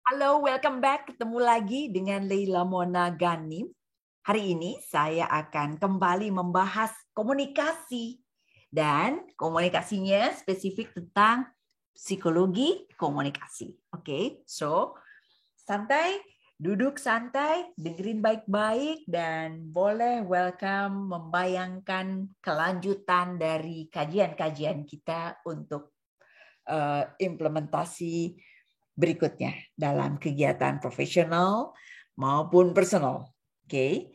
Halo, welcome back. Ketemu lagi dengan Leila Mona Ganim. Hari ini saya akan kembali membahas komunikasi. Dan komunikasinya spesifik tentang psikologi komunikasi. Oke, so santai, duduk santai, dengerin baik-baik, dan boleh welcome membayangkan kelanjutan dari kajian-kajian kita untuk implementasi berikutnya dalam kegiatan profesional maupun personal. Oke.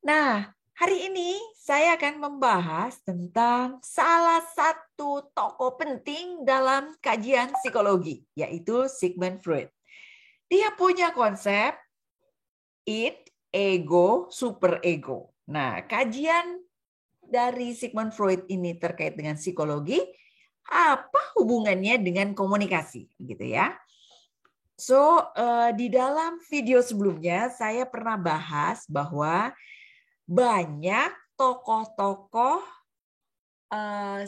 Nah, hari ini saya akan membahas tentang salah satu tokoh penting dalam kajian psikologi, yaitu Sigmund Freud. Dia punya konsep id, ego, superego. Nah, kajian dari Sigmund Freud ini terkait dengan psikologi, apa hubungannya dengan komunikasi, gitu ya? So, di dalam video sebelumnya saya pernah bahas bahwa banyak tokoh-tokoh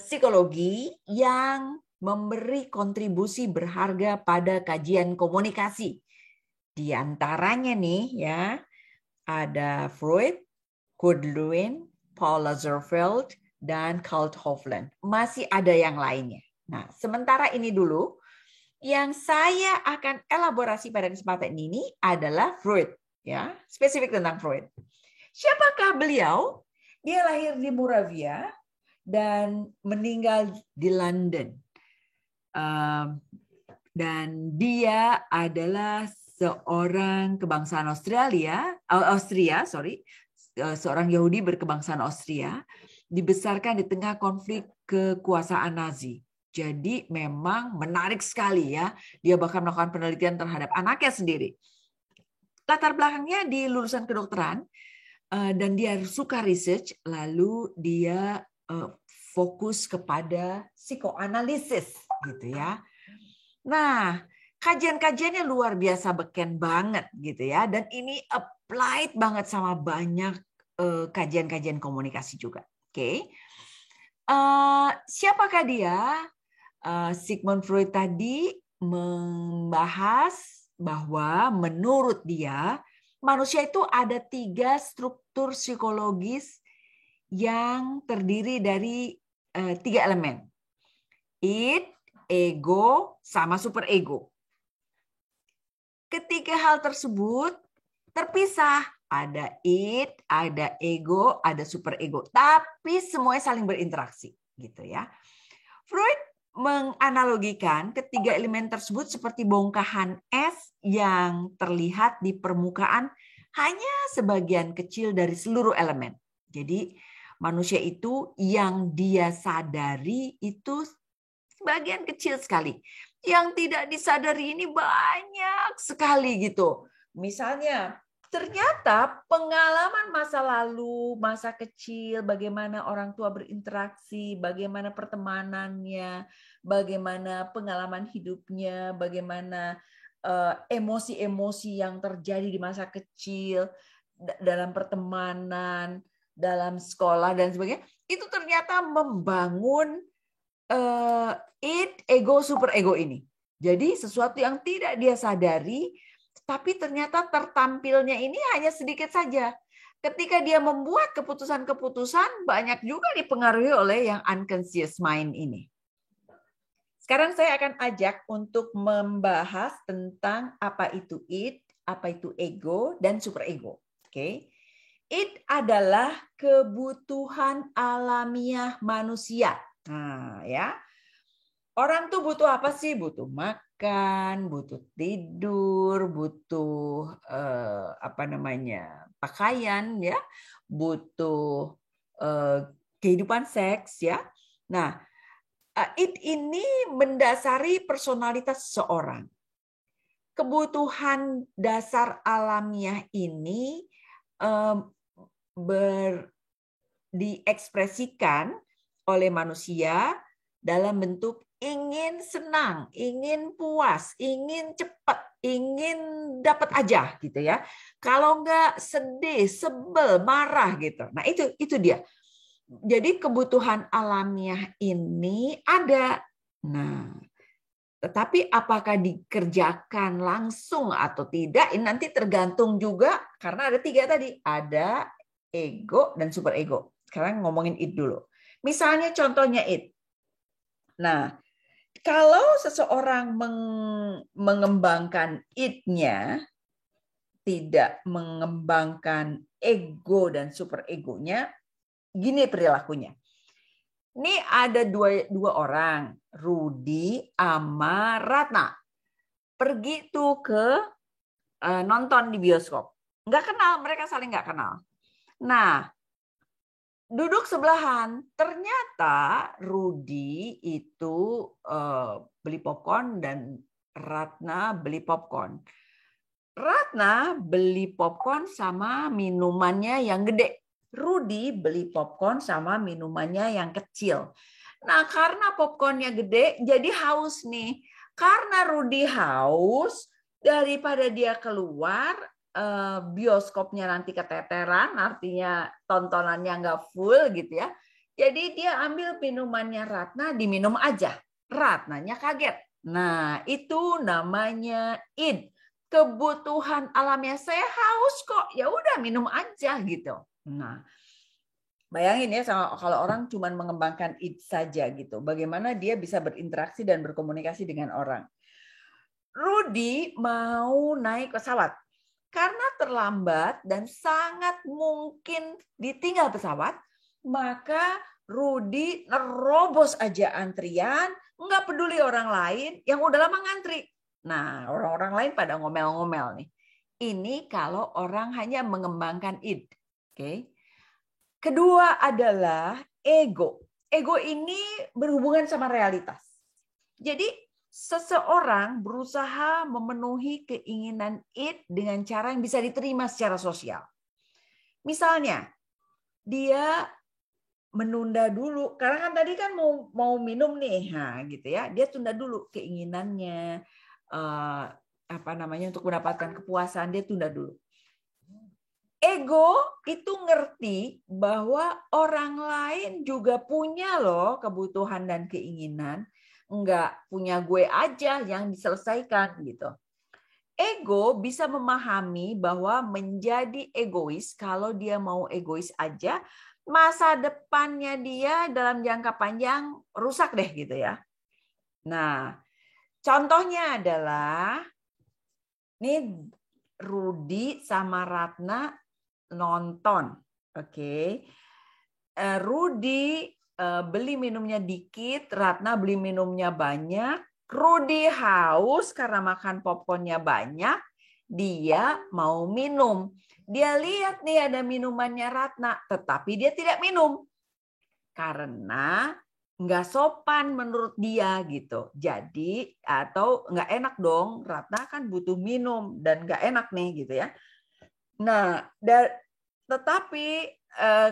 psikologi yang memberi kontribusi berharga pada kajian komunikasi. Di antaranya nih ya, ada Freud, Kurt Lewin, Paul Lazarsfeld, dan Kurt Hoffland. Masih ada yang lainnya. Nah, sementara ini dulu, yang saya akan elaborasi pada kesempatan ini adalah Freud, ya, spesifik tentang Freud. Siapakah beliau? Dia lahir di Moravia dan meninggal di London. Dan dia adalah seorang kebangsaan Austria, seorang Yahudi berkebangsaan Austria, dibesarkan di tengah konflik kekuasaan Nazi. Jadi memang menarik sekali ya. Dia bahkan melakukan penelitian terhadap anaknya sendiri. Latar belakangnya di lulusan kedokteran dan dia suka research, lalu dia fokus kepada psikoanalisis gitu ya. Nah, kajian-kajiannya luar biasa beken banget gitu ya, dan ini applied banget sama banyak kajian-kajian komunikasi juga. Oke. Siapakah dia? Sigmund Freud tadi membahas bahwa menurut dia manusia itu ada 3 struktur psikologis yang terdiri dari 3 elemen. Id, ego, sama superego. Ketiga hal tersebut terpisah. Ada id, ada ego, ada superego. Tapi semuanya saling berinteraksi, gitu ya. Freud menganalogikan ketiga elemen tersebut seperti bongkahan es yang terlihat di permukaan hanya sebagian kecil dari seluruh elemen. Jadi manusia itu yang dia sadari itu sebagian kecil sekali. Yang tidak disadari ini banyak sekali gitu. Misalnya, ternyata pengalaman masa lalu, masa kecil, bagaimana orang tua berinteraksi, bagaimana pertemanannya, bagaimana pengalaman hidupnya, bagaimana emosi-emosi yang terjadi di masa kecil, dalam pertemanan, dalam sekolah, dan sebagainya, itu ternyata membangun id, ego, superego ini. Jadi sesuatu yang tidak dia sadari, tapi ternyata tertampilnya ini hanya sedikit saja. Ketika dia membuat keputusan-keputusan, banyak juga dipengaruhi oleh yang unconscious mind ini. Sekarang saya akan ajak untuk membahas tentang apa itu id, apa itu ego, dan superego. Oke. Id adalah kebutuhan alamiah manusia. Nah, ya. Orang tuh butuh apa sih? Butuh makan, butuh tidur, butuh pakaian ya, butuh kehidupan seks ya. Nah, ini mendasari personalitas seseorang. Kebutuhan dasar alamiah ini diekspresikan oleh manusia dalam bentuk ingin senang, ingin puas, ingin cepat, ingin dapat aja gitu ya. Kalau enggak sedih, sebel, marah gitu. Nah, itu dia. Jadi kebutuhan alamiah ini ada. Nah, Tetapi apakah dikerjakan langsung atau tidak, ini nanti tergantung juga karena ada 3 tadi. Ada ego dan super ego. Sekarang ngomongin id dulu. Misalnya contohnya id. Nah, kalau seseorang mengembangkan id-nya, tidak mengembangkan ego dan super egonya, gini perilakunya. Ini ada dua orang, Rudy sama Ratna. Pergi tuh ke nonton di bioskop. Nggak kenal, mereka saling nggak kenal. Nah, duduk sebelahan. Ternyata Rudy itu beli popcorn dan Ratna beli popcorn. Ratna beli popcorn sama minumannya yang gede. Rudy beli popcorn sama minumannya yang kecil. Nah, karena popcornnya gede, jadi haus nih. Karena Rudy haus, daripada dia keluar, bioskopnya nanti keteteran, artinya tontonannya nggak full gitu ya. Jadi dia ambil minumannya Ratna, diminum aja. Ratnanya kaget. Nah, itu namanya id. Kebutuhan alamnya, saya haus kok, ya udah minum aja gitu. Nah, bayangin ya kalau orang cuma mengembangkan id saja gitu, bagaimana dia bisa berinteraksi dan berkomunikasi dengan orang. Rudy mau naik pesawat karena terlambat dan sangat mungkin ditinggal pesawat, maka Rudy nerobos aja antrian, nggak peduli orang lain yang udah lama ngantri. Nah, orang-orang lain pada ngomel-ngomel nih. Ini kalau orang hanya mengembangkan id. Oke. Kedua adalah ego. Ego ini berhubungan sama realitas. Jadi seseorang berusaha memenuhi keinginan id dengan cara yang bisa diterima secara sosial. Misalnya, dia menunda dulu karena kan tadi kan mau minum nih, nah gitu ya, dia tunda dulu keinginannya untuk mendapatkan kepuasan, dia tunda dulu. Ego itu ngerti bahwa orang lain juga punya loh kebutuhan dan keinginan, enggak punya gue aja yang diselesaikan gitu. Ego bisa memahami bahwa menjadi egois, kalau dia mau egois aja, masa depannya dia dalam jangka panjang rusak deh gitu ya. Nah, contohnya adalah ini Rudy sama Ratna nonton. Oke. Rudy beli minumnya dikit, Ratna beli minumnya banyak. Rudy haus karena makan popcornnya banyak, dia mau minum. Dia lihat nih ada minumannya Ratna, tetapi dia tidak minum. Karena nggak sopan menurut dia gitu. Jadi, atau nggak enak dong, Ratna kan butuh minum dan nggak enak nih gitu ya. Nah, tetapi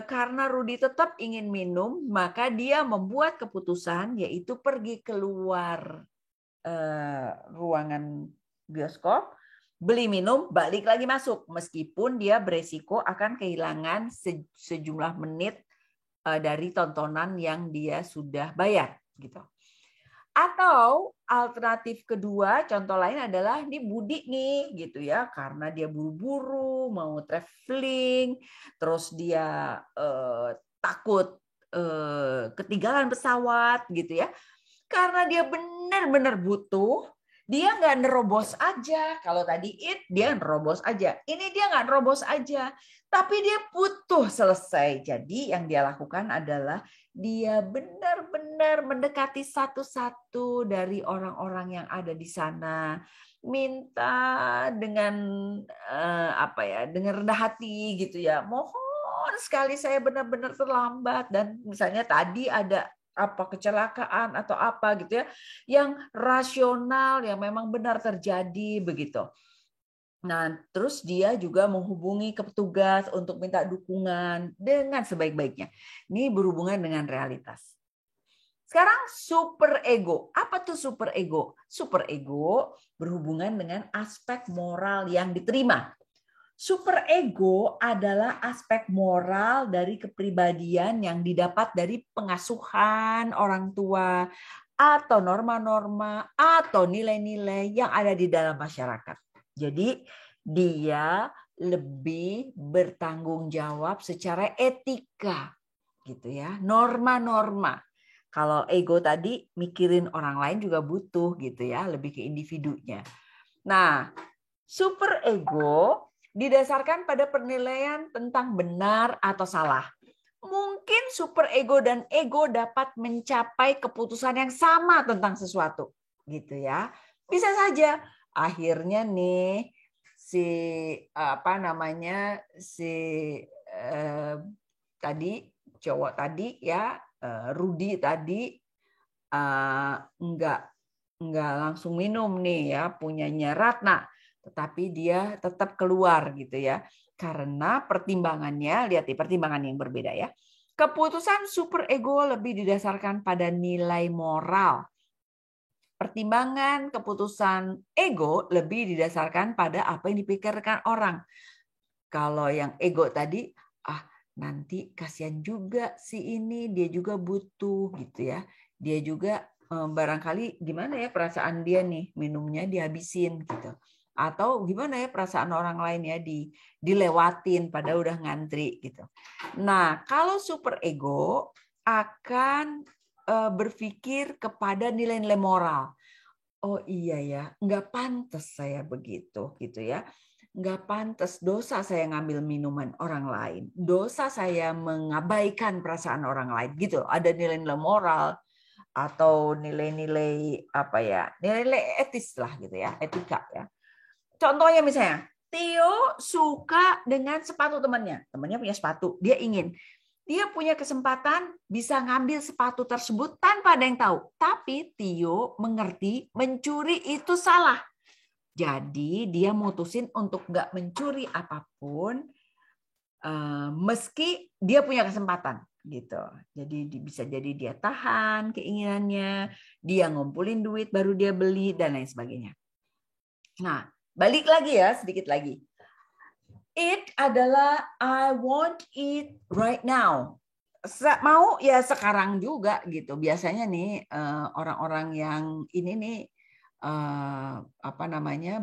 karena Rudy tetap ingin minum, maka dia membuat keputusan yaitu pergi keluar ruangan bioskop, beli minum, balik lagi masuk. Meskipun dia beresiko akan kehilangan sejumlah menit dari tontonan yang dia sudah bayar. Gitu. Atau alternatif kedua, contoh lain adalah ini Budi nih gitu ya, karena dia buru-buru mau traveling, terus dia takut ketinggalan pesawat gitu ya. Karena dia benar-benar butuh, dia nggak nerobos aja. Kalau tadi dia nerobos aja. Ini dia nggak nerobos aja, tapi dia butuh selesai. Jadi yang dia lakukan adalah dia benar-benar mendekati satu-satu dari orang-orang yang ada di sana, minta dengan dengan rendah hati gitu ya. Mohon sekali saya benar-benar terlambat, dan misalnya tadi ada kecelakaan atau apa gitu ya, yang rasional, yang memang benar terjadi begitu. Nah, terus dia juga menghubungi ke petugas untuk minta dukungan dengan sebaik-baiknya. Ini berhubungan dengan realitas. Sekarang super ego. Apa tuh super ego? Super ego berhubungan dengan aspek moral yang diterima. Super ego adalah aspek moral dari kepribadian yang didapat dari pengasuhan orang tua, atau norma-norma atau nilai-nilai yang ada di dalam masyarakat. Jadi dia lebih bertanggung jawab secara etika gitu ya, norma-norma. Kalau ego tadi mikirin orang lain juga butuh gitu ya, lebih ke individunya. Nah, super ego didasarkan pada penilaian tentang benar atau salah. Mungkin super ego dan ego dapat mencapai keputusan yang sama tentang sesuatu, gitu ya. Bisa saja akhirnya nih si tadi cowok tadi ya, Rudy tadi enggak langsung minum nih ya punyanya Ratna, tetapi dia tetap keluar gitu ya. Karena pertimbangannya, lihat nih pertimbangan yang berbeda ya. Keputusan super ego lebih didasarkan pada nilai moral. Pertimbangan keputusan ego lebih didasarkan pada apa yang dipikirkan orang. Kalau yang ego tadi, nanti kasihan juga si ini, dia juga butuh gitu ya. Dia juga barangkali gimana ya perasaan dia nih, minumnya dihabisin gitu. Atau gimana ya perasaan orang lain ya dilewatin pada udah ngantri gitu. Nah, kalau super ego akan berpikir kepada nilai-nilai moral. Oh iya ya, nggak pantas saya begitu gitu ya. Nggak pantas, dosa saya ngambil minuman orang lain. Dosa saya mengabaikan perasaan orang lain gitu. Ada nilai-nilai moral atau nilai-nilai apa ya, nilai-nilai etis lah gitu ya, etika ya. Contohnya misalnya, Theo suka dengan sepatu temannya. Temannya punya sepatu, dia punya kesempatan bisa ngambil sepatu tersebut tanpa ada yang tahu. Tapi Theo mengerti mencuri itu salah. Jadi dia mutusin untuk nggak mencuri apapun, meski dia punya kesempatan gitu. Jadi bisa jadi dia tahan keinginannya, dia ngumpulin duit baru dia beli dan lain sebagainya. Nah, balik lagi ya sedikit lagi. It adalah I want it right now. Mau ya sekarang juga gitu. Biasanya nih orang-orang yang ini nih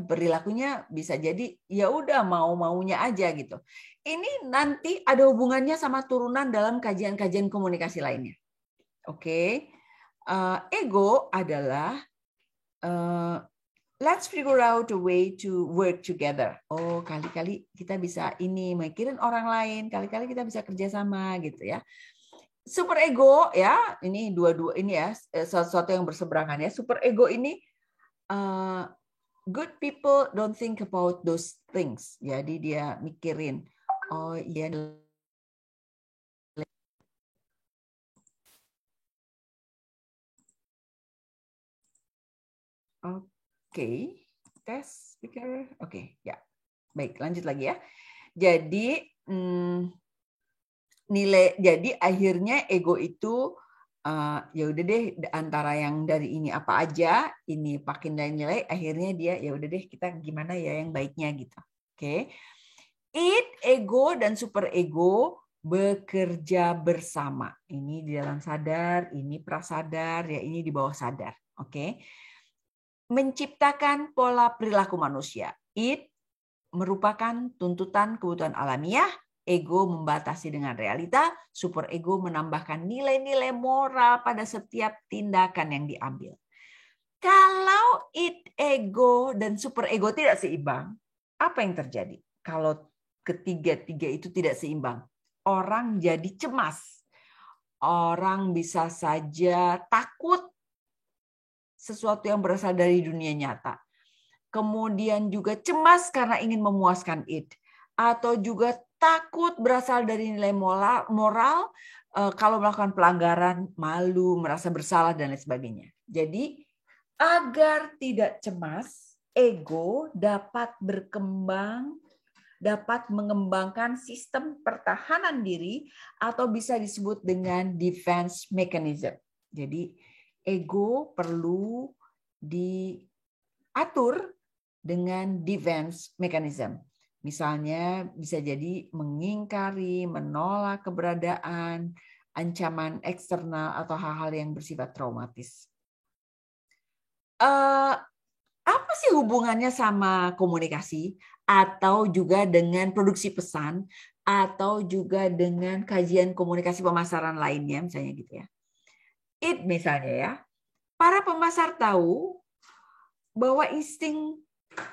perilakunya bisa jadi ya udah mau-maunya aja gitu. Ini nanti ada hubungannya sama turunan dalam kajian-kajian komunikasi lainnya. Oke. Ego adalah let's figure out a way to work together. Oh, kali-kali kita bisa ini mikirin orang lain, kali-kali kita bisa kerjasama gitu ya. Super ego ya, ini dua-dua ini ya, sesuatu yang berseberangan ya. Super ego ini good people don't think about those things. Jadi dia mikirin, oh iya. Oke, tes speaker. Oke, ya. Baik, lanjut lagi ya. Jadi jadi akhirnya ego itu ya udah deh antara yang dari ini apa aja, ini pakai nilai-nilai, akhirnya dia ya udah deh kita gimana ya yang baiknya gitu. Oke. Id, ego dan super ego bekerja bersama. Ini di dalam sadar, ini prasadar, ya ini di bawah sadar. Oke. Menciptakan pola perilaku manusia. Id merupakan tuntutan kebutuhan alamiah, ego membatasi dengan realita, super ego menambahkan nilai-nilai moral pada setiap tindakan yang diambil. Kalau id, ego, dan super ego tidak seimbang, apa yang terjadi? Kalau ketiga-tiga itu tidak seimbang, orang jadi cemas. Orang bisa saja takut sesuatu yang berasal dari dunia nyata. Kemudian juga cemas karena ingin memuaskan id. Atau juga takut berasal dari nilai moral kalau melakukan pelanggaran, malu, merasa bersalah, dan lain sebagainya. Jadi, agar tidak cemas, ego dapat berkembang, dapat mengembangkan sistem pertahanan diri atau bisa disebut dengan defense mechanism. Jadi, ego perlu diatur dengan defense mechanism. Misalnya bisa jadi mengingkari, menolak keberadaan, ancaman eksternal atau hal-hal yang bersifat traumatis. eh, apa sih hubungannya sama komunikasi atau juga dengan produksi pesan atau juga dengan kajian komunikasi pemasaran lainnya misalnya gitu ya. Misalnya ya, para pemasar tahu bahwa insting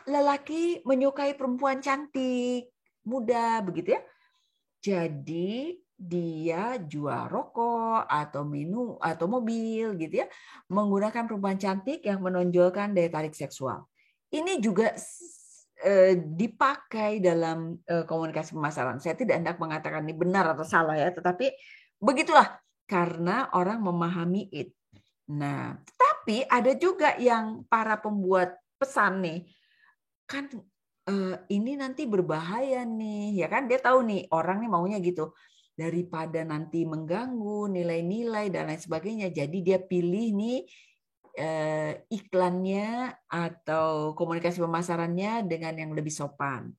lelaki menyukai perempuan cantik, muda begitu ya. Jadi dia jual rokok atau minum atau mobil gitu ya, menggunakan perempuan cantik yang menonjolkan daya tarik seksual. Ini juga dipakai dalam komunikasi pemasaran. Saya tidak hendak mengatakan ini benar atau salah ya, tetapi begitulah karena orang memahami it. Nah, tapi ada juga yang para pembuat pesan nih, kan ini nanti berbahaya nih, ya kan? Dia tahu nih orang nih maunya gitu, daripada nanti mengganggu nilai-nilai dan lain sebagainya. Jadi dia pilih nih iklannya atau komunikasi pemasarannya dengan yang lebih sopan.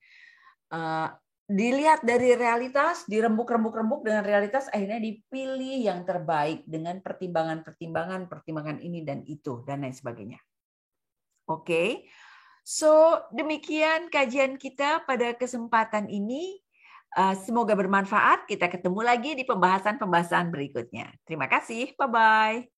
Dilihat dari realitas, dirembuk-rembuk dengan realitas, akhirnya dipilih yang terbaik dengan pertimbangan ini dan itu dan lain sebagainya. Oke. So, demikian kajian kita pada kesempatan ini. Semoga bermanfaat. Kita ketemu lagi di pembahasan-pembahasan berikutnya. Terima kasih. Bye-bye.